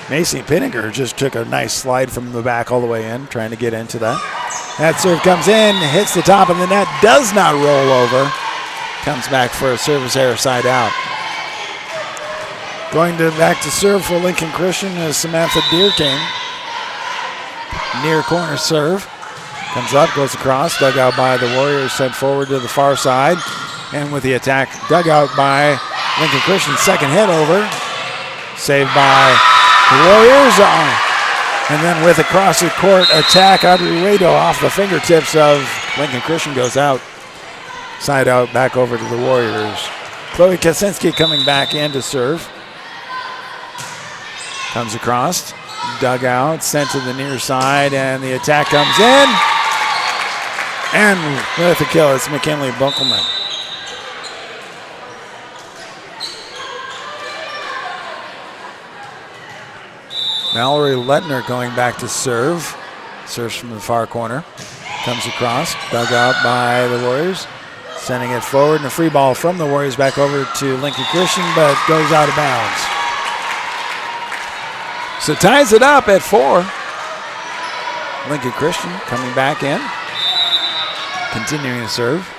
Macy Pinniger just took a nice slide from the back all the way in, trying to get into that. That serve comes in, hits the top of the net, does not roll over. Comes back for a service error side out. Going back to serve for Lincoln Christian is Samantha Deerking. Near corner serve. Comes up, goes across, dug out by the Warriors, sent forward to the far side. And with the attack, dug out by Lincoln Christian. Second hit over. Saved by the Warriors. And then with across the court attack, Audrey Rado off the fingertips of Lincoln Christian goes out. Side out, back over to the Warriors. Chloe Kaczynski coming back in to serve. Comes across, dug out, sent to the near side, and the attack comes in. And with the kill, it's McKinley Bunkelman. Mallory Lettner going back to serve. Serves from the far corner. Comes across, dug out by the Warriors. Sending it forward, and a free ball from the Warriors back over to Lincoln Christian, but goes out of bounds. So ties it up at 4. Lincoln Christian coming back in. Continuing to serve.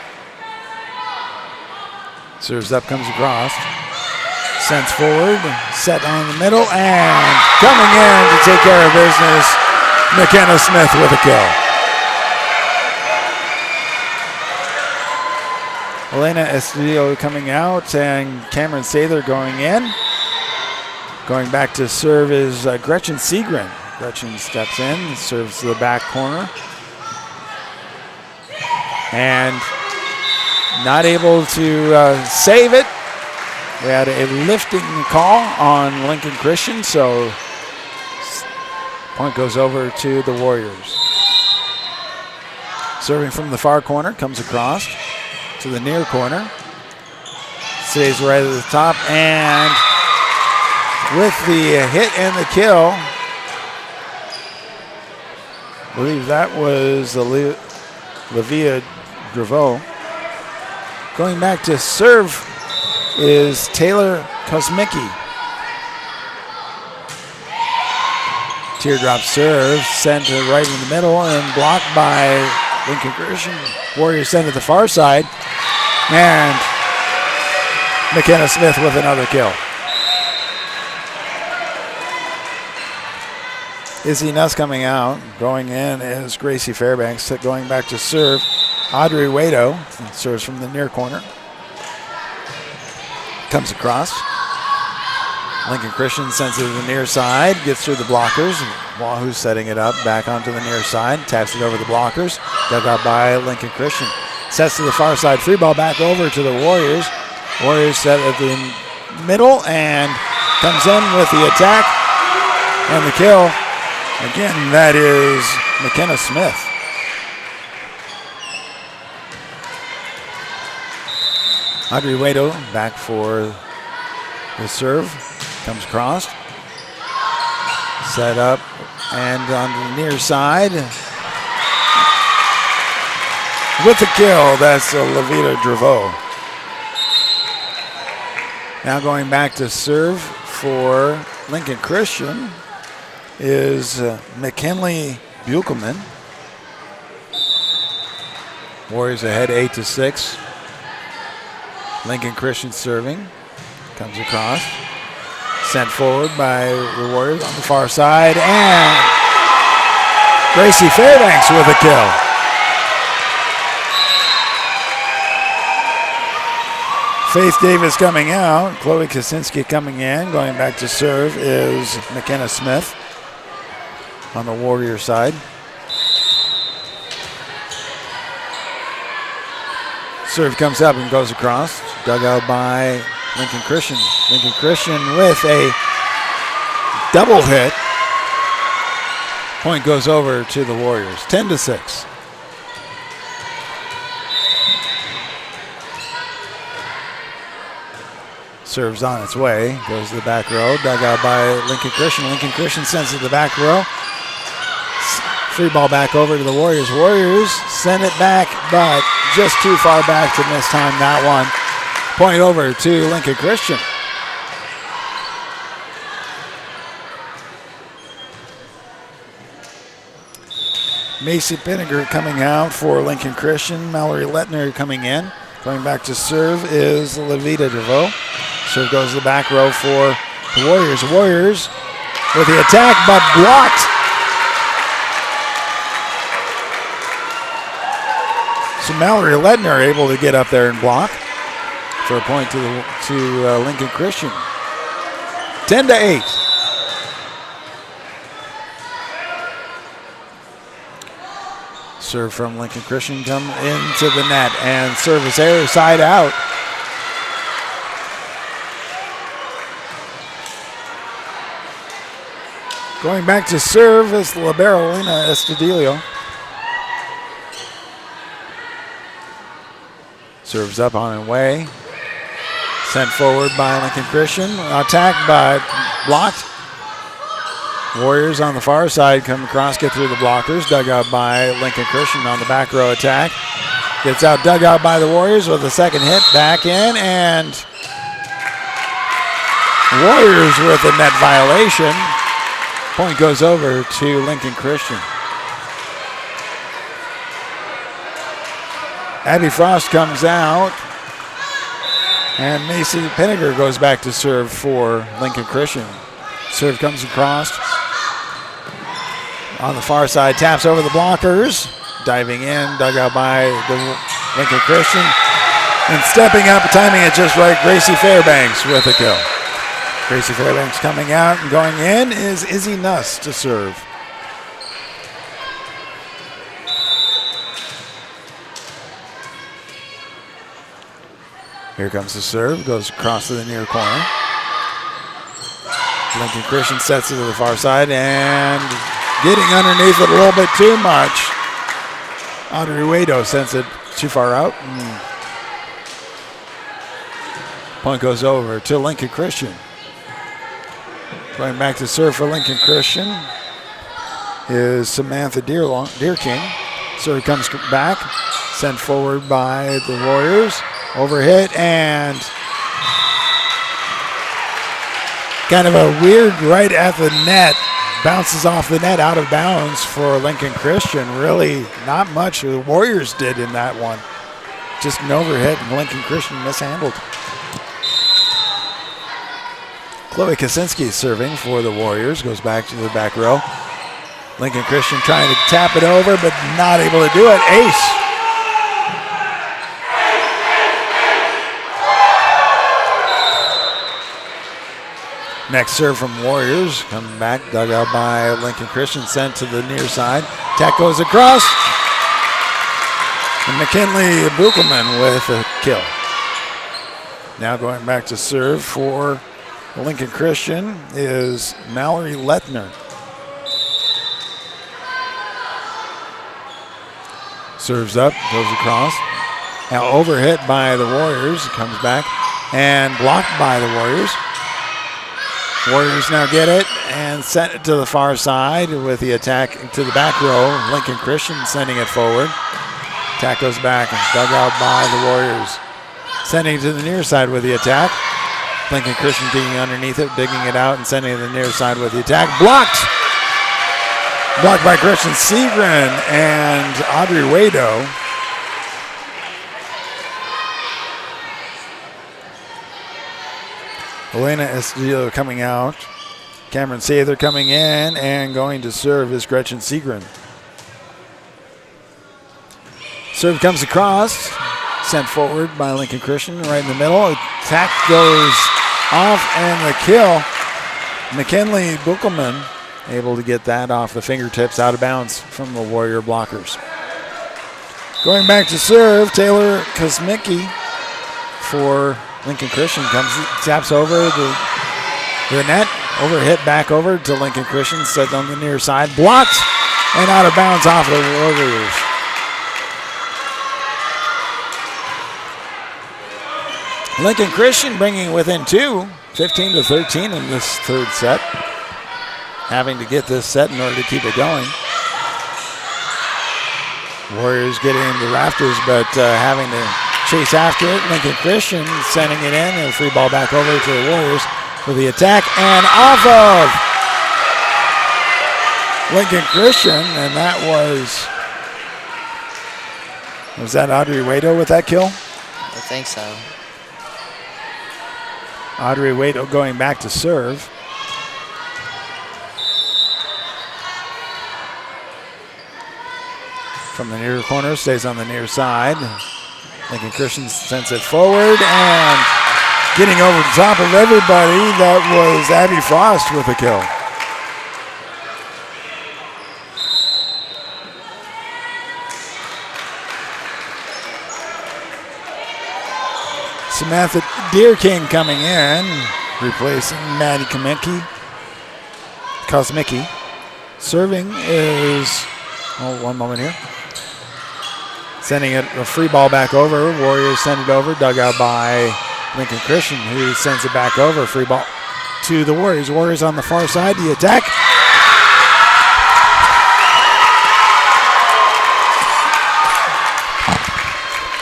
Serves up, comes across. Sends forward, set on the middle, and coming in to take care of business, McKenna Smith with a kill. Elena Estudillo coming out, and Cameron Sather going in. Going back to serve is Gretchen Seagren. Gretchen steps in, serves to the back corner. And not able to save it. We had a lifting call on Lincoln Christian, so point goes over to the Warriors. Serving from the far corner, comes across to the near corner. Stays right at the top, and with the hit and the kill, I believe that was Lavia Draveau. Going back to serve is Taylor Kosmicki. Teardrop serve, sent to right in the middle and blocked by Lincoln Christian. Warriors sent to the far side, and McKenna Smith with another kill. Izzy Nuss coming out. Going in is Gracie Fairbanks. Going back to serve, Audrey Rado serves from the near corner. Comes across. Lincoln Christian sends it to the near side. Gets through the blockers. Wahoo setting it up back onto the near side. Taps it over the blockers. Dug out by Lincoln Christian. Sets to the far side. Free ball back over to the Warriors. Warriors set at the middle and comes in with the attack and the kill. Again, that is McKenna Smith. Adriuedo back for the serve. Comes across. Set up and on the near side. With the kill, that's Levita Draveau. Now going back to serve for Lincoln Christian is McKinley Buchelman. Warriors ahead 8-6. Lincoln Christian serving. Comes across. Sent forward by the Warriors on the far side. And Gracie Fairbanks with a kill. Faith Davis coming out. Chloe Kaczynski coming in. Going back to serve is McKenna Smith on the Warrior side. Serve comes up and goes across. Dug out by Lincoln Christian. Lincoln Christian with a double hit. Point goes over to the Warriors. 10-6. Serves on its way. Goes to the back row. Dug out by Lincoln Christian. Lincoln Christian sends it to the back row. Free ball back over to the Warriors. Warriors send it back, but just too far back to miss time that one. Point over to Lincoln Christian. Macy Pinniger coming out for Lincoln Christian. Mallory Lettner coming in. Going back to serve is Levita Draveau. Serve goes to the back row for the Warriors. Warriors with the attack, but blocked. So Mallory Lettner able to get up there and block for a point to Lincoln Christian. 10-8. Serve from Lincoln Christian come into the net and service error side out. Going back to serve is Liberolina Estudillo. Serves up on and away. Sent forward by Lincoln Christian. Attacked by blocked. Warriors on the far side come across, get through the blockers. Dug out by Lincoln Christian on the back row attack. Gets out, dug out by the Warriors with a second hit. Back in, and Warriors with a net violation. Point goes over to Lincoln Christian. Abby Frost comes out, and Macy Pinniger goes back to serve for Lincoln Christian. Serve comes across on the far side, taps over the blockers, diving in, dug out by the Lincoln Christian, and stepping up, timing it just right, Gracie Fairbanks with a kill. Gracie Fairbanks coming out and going in is Izzy Nuss to serve. Here comes the serve, goes across to the near corner. Lincoln Christian sets it to the far side and getting underneath it a little bit too much. Adriuedo sends it too far out. Point goes over to Lincoln Christian. Going back to serve for Lincoln Christian is Samantha Deerking. Serve comes back, sent forward by the Warriors. Overhit and kind of a weird right at the net. Bounces off the net out of bounds for Lincoln Christian. Really not much the Warriors did in that one. Just an overhit and Lincoln Christian mishandled. Chloe Kaczynski serving for the Warriors. Goes back to the back row. Lincoln Christian trying to tap it over but not able to do it. Ace. Next serve from Warriors. Coming back, dug out by Lincoln Christian, sent to the near side. Tech goes across. And McKinley Buchelman with a kill. Now going back to serve for Lincoln Christian is Mallory Lettner. Serves up, goes across. Now overhit by the Warriors. Comes back and blocked by the Warriors. Warriors now get it and send it to the far side with the attack to the back row. Lincoln Christian sending it forward. Attack goes back and dug out by the Warriors. Sending it to the near side with the attack. Lincoln Christian digging underneath it, digging it out, and sending it to the near side with the attack. Blocked! Blocked by Christian Segrin and Audrey Wado. Elena Estillo coming out. Cameron Sather coming in, and going to serve is Gretchen Segrin. Serve comes across, sent forward by Lincoln Christian, right in the middle. Attack goes off, and the kill. McKinley Buckelman able to get that off the fingertips, out of bounds from the Warrior blockers. Going back to serve, Taylor Kosmicki for Lincoln Christian taps over the net, overhit back over to Lincoln Christian, set on the near side, blocked, and out of bounds off the Warriors. Lincoln Christian bringing within 2, 15-13 in this third set. Having to get this set in order to keep it going. Warriors getting into the rafters, but having to chase after it. Lincoln Christian sending it in, and a free ball back over to the Warriors for the attack, and off of Lincoln Christian, and that was that Audrey Wado with that kill? I think so. Audrey Wado going back to serve. From the near corner, stays on the near side. Lincoln Christian sends it forward, and getting over the top of everybody, that was Abby Frost with a kill. Samantha Deerking coming in, replacing Maddie Kosmicki. Serving is, one moment here. Sending it a free ball back over. Warriors send it over, dug out by Lincoln Christian, who sends it back over. Free ball to the Warriors. Warriors on the far side, the attack.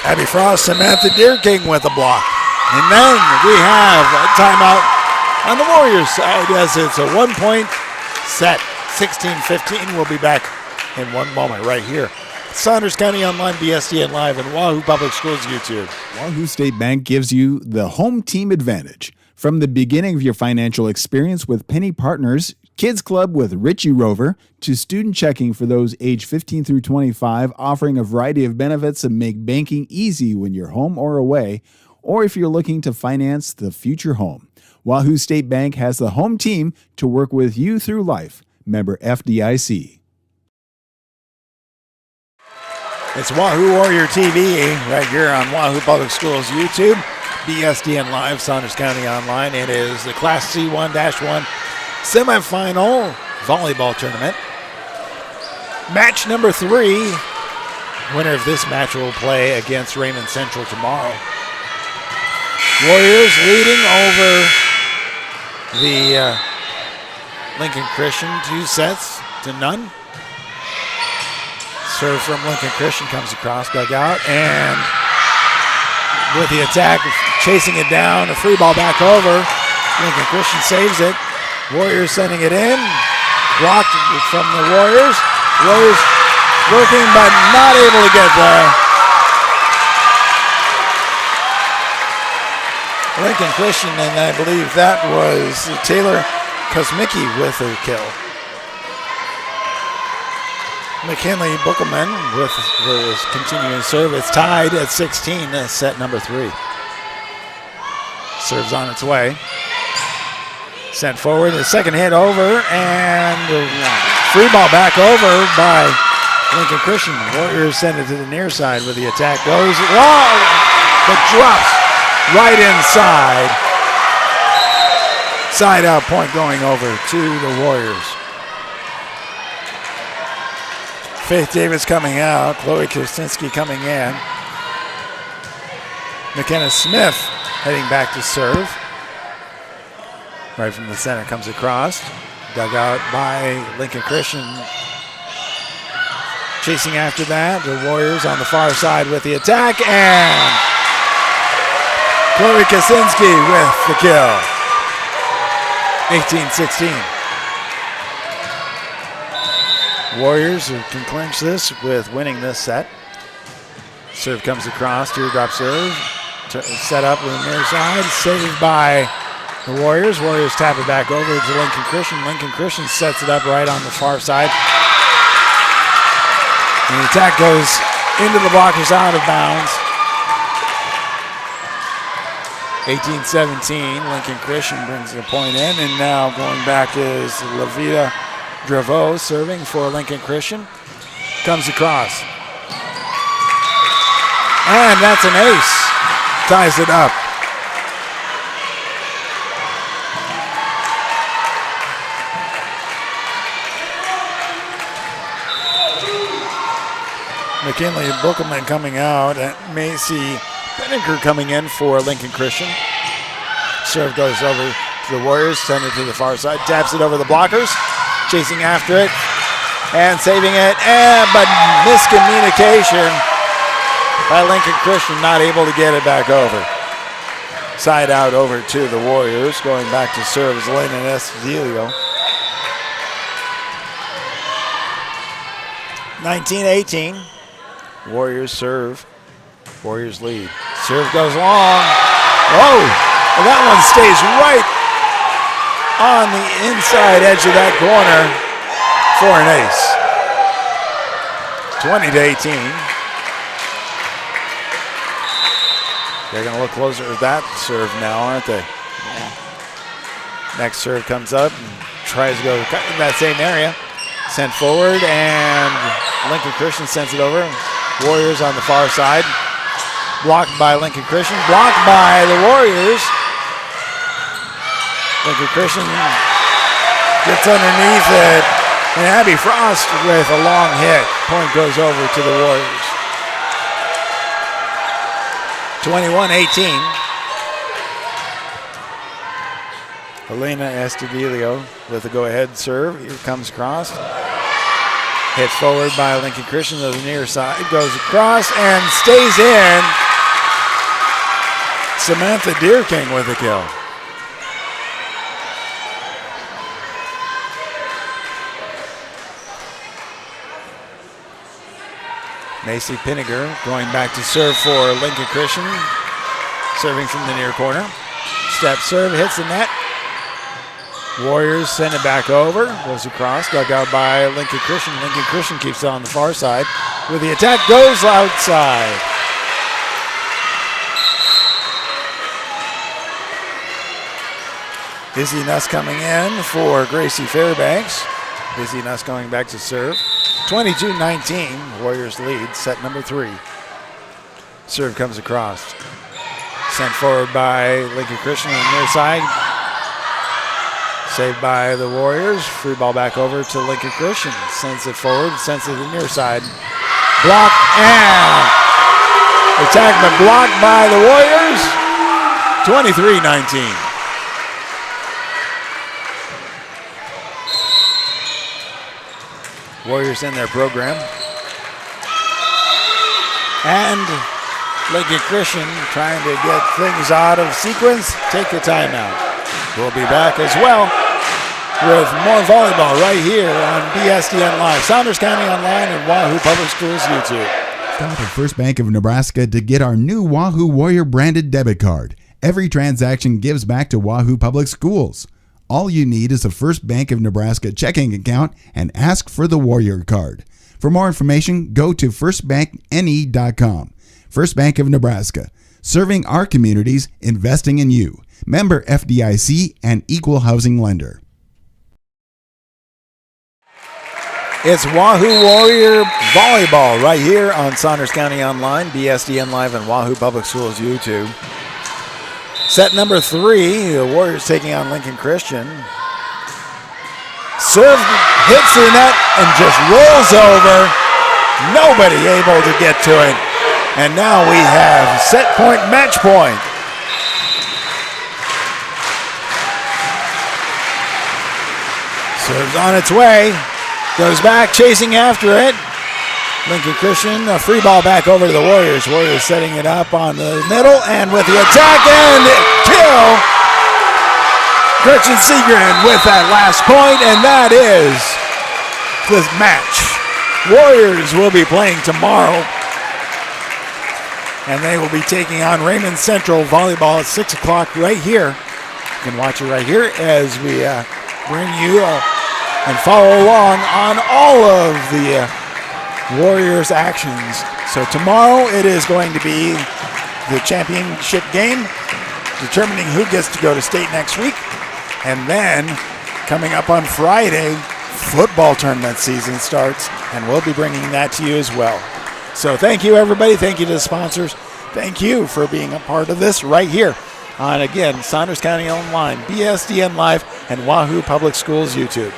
Abby Frost, Samantha Deerking with a block. And then we have a timeout on the Warriors side as it's a 1-point set. 16-15. We'll be back in one moment right here. Saunders County Online, BSDN Live, and Wahoo Public Schools YouTube. Wahoo State Bank gives you the home team advantage. From the beginning of your financial experience with Penny Partners, Kids Club with Richie Rover, to student checking for those age 15 through 25, offering a variety of benefits that make banking easy when you're home or away, or if you're looking to finance the future home. Wahoo State Bank has the home team to work with you through life. Member FDIC. It's Wahoo Warrior TV right here on Wahoo Public Schools YouTube. BSDN Live, Saunders County Online. It is the Class C1-1 semifinal volleyball tournament. Match number 3. Winner of this match will play against Raymond Central tomorrow. Warriors leading over the Lincoln Christian 2-0. Serve from Lincoln Christian comes across, dug out, and with the attack, chasing it down, a free ball back over. Lincoln Christian saves it. Warriors sending it in. Blocked from the Warriors. Warriors working, but not able to get there. Lincoln Christian, and I believe that was Taylor Kosmicki with a kill. McKinley Buckelman with his continuing serve. It's tied at 16. That's set number 3. Serves on its way. Sent forward. The second hit over, and free ball back over by Lincoln Christian. Warriors send it to the near side where the attack goes. Whoa! But drops right inside. Side out point going over to the Warriors. Faith Davis coming out. Chloe Kosinski coming in. McKenna Smith heading back to serve. Right from the center comes across. Dug out by Lincoln Christian. Chasing after that, the Warriors on the far side with the attack, and Chloe Kaczynski with the kill. 18-16. Warriors can clinch this with winning this set. Serve comes across, teardrop serve. Set up with the near side, saved by the Warriors. Warriors tap it back over to Lincoln Christian. Lincoln Christian sets it up right on the far side. And the attack goes into the blockers, out of bounds. 18-17, Lincoln Christian brings the point in, and now going back is Lavita Draveau serving for Lincoln Christian. Comes across. And that's an ace. Ties it up. McKinley Bookelman coming out, and Macy Pinnaker coming in for Lincoln Christian. Serve goes over to the Warriors, send it to the far side, taps it over the blockers, chasing after it, and saving it, but miscommunication by Lincoln Christian, not able to get it back over. Side out over to the Warriors, going back to serve is Elena Estudillo. 19-18. Warriors serve. Warriors lead. Serve goes long. Oh, and that one stays right on the inside edge of that corner for an ace. 20-18. They're going to look closer at that serve now, aren't they? Yeah. Next serve comes up and tries to go in that same area. Sent forward, and Lincoln Christian sends it over. Warriors on the far side. Blocked by Lincoln Christian. Blocked by the Warriors. Lincoln Christian gets underneath it. And Abby Frost with a long hit. Point goes over to the Warriors. 21-18. Elena Estudillo with a go-ahead serve. Here comes across. Hit forward by Lincoln Christian to the near side. Goes across and stays in. Samantha Deerking with a kill. Macy Pinniger going back to serve for Lincoln Christian. Serving from the near corner. Step serve, hits the net. Warriors send it back over. Goes across, dug out by Lincoln Christian. Lincoln Christian keeps it on the far side. With the attack, goes outside. Izzy Nuss coming in for Gracie Fairbanks. Izzy Nuss going back to serve. 22-19, Warriors lead, set number 3. Serve comes across. Sent forward by Lincoln Christian on the near side. Saved by the Warriors. Free ball back over to Lincoln Christian. Sends it forward, sends it to the near side. Blocked and attacked but blocked by the Warriors. 23-19. Warriors in their program. And Lincoln Christian trying to get things out of sequence. Take a timeout. We'll be back as well with more volleyball right here on BSDN Live, Saunders County Online, and Wahoo Public Schools YouTube. Stop at First Bank of Nebraska to get our new Wahoo Warrior branded debit card. Every transaction gives back to Wahoo Public Schools. All you need is a First Bank of Nebraska checking account and ask for the Warrior card. For more information, go to firstbankne.com. First Bank of Nebraska, serving our communities, investing in you. Member FDIC and equal housing lender. It's Wahoo Warrior Volleyball right here on Saunders County Online, BSDN Live, and Wahoo Public Schools YouTube. Set number 3, the Warriors taking on Lincoln Christian. Serve hits the net and just rolls over. Nobody able to get to it. And now we have set point, match point. Serves on its way. Goes back, chasing after it. Lincoln Christian, a free ball back over to the Warriors. Warriors setting it up on the middle, and with the attack and kill. Gretchen Segren with that last point, and that is the match. Warriors will be playing tomorrow, and they will be taking on Raymond Central Volleyball at 6 o'clock right here. You can watch it right here as we bring you and follow along on all of the Warriors actions. So tomorrow it is going to be the championship game, determining who gets to go to state next week. And then coming up on Friday, football tournament season starts, and we'll be bringing that to you as well. So thank you, everybody. Thank you to the sponsors. Thank you for being a part of this right here on, again, Saunders County Online, BSDN Live, and Wahoo Public Schools YouTube.